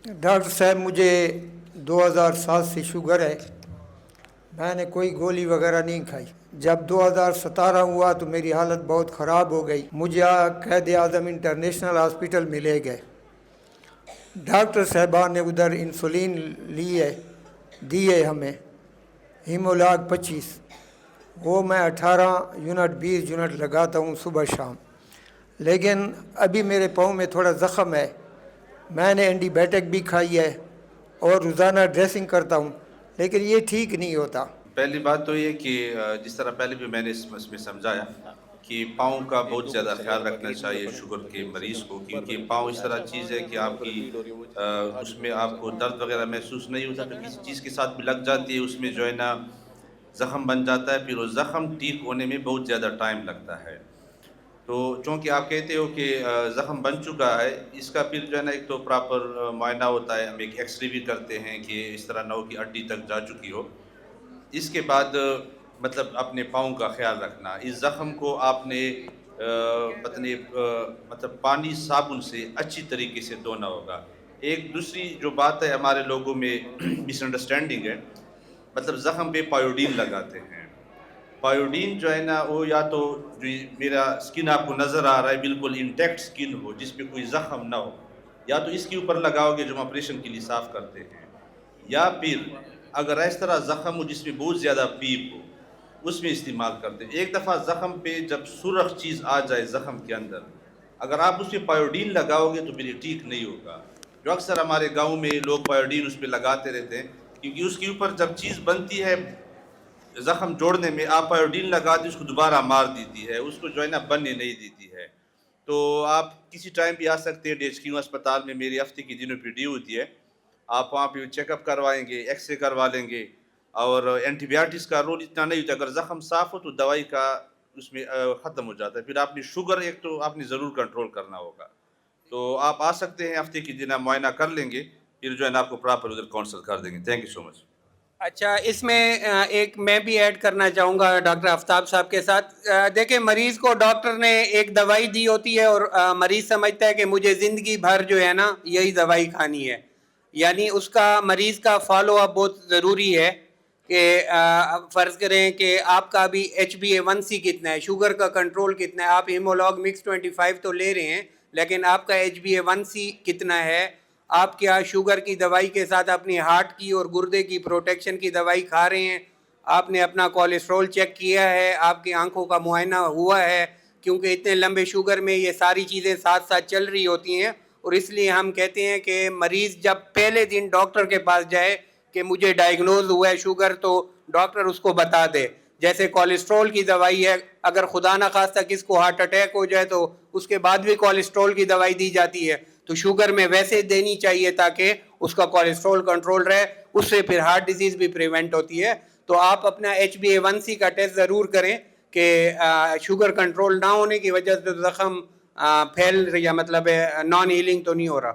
Doctor صاحب مجھے 2007 سے شوگر ہے. میں نے کوئی گولی وغیرہ نہیں کھائی. جب 2017 ہوا تو میری حالت بہت خراب ہو گئی. مجھے قائد اعظم انٹرنیشنل ہاسپٹل میں لے گئے. ڈاکٹر صاحبان نے ادھر انسولین دیے ہمیں ہیمولاگ 25. وہ میں 18 یونٹ 20 یونٹ لگاتا ہوں صبح شام. لیکن ابھی میرے پاؤں میں تھوڑا زخم ہے. میں نے اینٹی بائیوٹک بھی کھائی ہے اور روزانہ ڈریسنگ کرتا ہوں, لیکن یہ ٹھیک نہیں ہوتا. پہلی بات تو یہ کہ جس طرح پہلے بھی میں نے اس میں سمجھایا کہ پاؤں کا بہت زیادہ خیال رکھنا چاہیے شوگر کے مریض کو, کیونکہ پاؤں اس طرح چیز ہے کہ آپ کی اس میں آپ کو درد وغیرہ محسوس نہیں ہوتا تو کسی چیز کے ساتھ بھی لگ جاتی ہے, اس میں جو ہے نا زخم بن جاتا ہے, پھر وہ زخم ٹھیک ہونے میں بہت زیادہ ٹائم لگتا ہے. تو چونکہ آپ کہتے ہو کہ زخم بن چکا ہے, اس کا پھر جو ہے نا ایک تو پراپر معائنہ ہوتا ہے, ہم ایک ایکس رے بھی کرتے ہیں کہ اس طرح نہ ہو کہ ہڈی تک جا چکی ہو. اس کے بعد مطلب اپنے پاؤں کا خیال رکھنا. اس زخم کو آپ نے مطلب پانی صابن سے اچھی طریقے سے دھونا ہوگا. ایک دوسری جو بات ہے ہمارے لوگوں میں مس انڈرسٹینڈنگ ہے, مطلب زخم پہ پایوڈین لگاتے ہیں. پایوڈین جو ہے نا وہ یا تو جو میرا سکن آپ کو نظر آ رہا ہے بالکل انٹیکٹ سکن ہو جس پہ کوئی زخم نہ ہو, یا تو اس کے اوپر لگاؤ گے جو ہم آپریشن کے لیے صاف کرتے ہیں, یا پھر اگر اس طرح زخم ہو جس میں بہت زیادہ پیپ ہو اس میں استعمال کرتے ہیں. ایک دفعہ زخم پہ جب سرخ چیز آ جائے زخم کے اندر, اگر آپ اس پہ پایوڈین لگاؤ گے تو پھر یہ ٹھیک نہیں ہوگا. جو اکثر ہمارے گاؤں میں لوگ پایوڈین اس پہ لگاتے رہتے ہیں, کیونکہ اس کے اوپر جب چیز بنتی ہے زخم جوڑنے میں آپ پایوڈین لگاتے اس کو دوبارہ مار دیتی ہے, اس کو جو ہے نا بننے نہیں دیتی ہے. تو آپ کسی ٹائم بھی آ سکتے ہیں DHQ اسپتال میں, میری ہفتے کی دنوں پہ ڈیو ہوتی ہے, آپ وہاں پہ چیک اپ کروائیں گے, ایکس رے کروا لیں گے, اور اینٹی بایوٹکس کا رول اتنا نہیں ہوتا. اگر زخم صاف ہو تو دوائی کا اس میں ختم ہو جاتا ہے. پھر آپ نے شوگر ایک تو آپ نے ضرور کنٹرول کرنا ہوگا. تو آپ آ سکتے ہیں ہفتے کی دن, آپ معائنہ کر لیں گے, پھر جو ہے نا آپ کو پراپر ادھر کاؤنسل کر دیں گے. تھینک یو سو مچ. اچھا, اس میں ایک میں بھی ایڈ کرنا چاہوں گا ڈاکٹر آفتاب صاحب کے ساتھ. دیکھیں, مریض کو ڈاکٹر نے ایک دوائی دی ہوتی ہے اور مریض سمجھتا ہے کہ مجھے زندگی بھر جو ہے نا یہی دوائی کھانی ہے. یعنی اس کا مریض کا فالو اپ بہت ضروری ہے کہ فرض کریں کہ آپ کا ابھی HbA1c کتنا ہے, شوگر کا کنٹرول کتنا ہے. آپ ہیمولاگ مکس 25 تو لے رہے ہیں, لیکن آپ کا HbA1c کتنا ہے. آپ کیا شوگر کی دوائی کے ساتھ اپنی ہارٹ کی اور گردے کی پروٹیکشن کی دوائی کھا رہے ہیں. آپ نے اپنا کولیسٹرول چیک کیا ہے, آپ کی آنکھوں کا معائنہ ہوا ہے, کیونکہ اتنے لمبے شوگر میں یہ ساری چیزیں ساتھ ساتھ چل رہی ہوتی ہیں. اور اس لیے ہم کہتے ہیں کہ مریض جب پہلے دن ڈاکٹر کے پاس جائے کہ مجھے ڈائیگنوز ہوا ہے شوگر, تو ڈاکٹر اس کو بتا دے. جیسے کولیسٹرول کی دوائی ہے, اگر خدا نہ خواستہ کس کو ہارٹ اٹیک ہو جائے تو اس کے بعد بھی کولیسٹرول کی دوائی دی جاتی ہے. تو شوگر میں ویسے دینی چاہیے تاکہ اس کا کولیسٹرول کنٹرول رہے, اس سے پھر ہارٹ ڈیزیز بھی پریونٹ ہوتی ہے. تو آپ اپنا HbA1c کا ٹیسٹ ضرور کریں کہ شوگر کنٹرول نہ ہونے کی وجہ سے زخم پھیل یا مطلب نان ہیلنگ تو نہیں ہو رہا.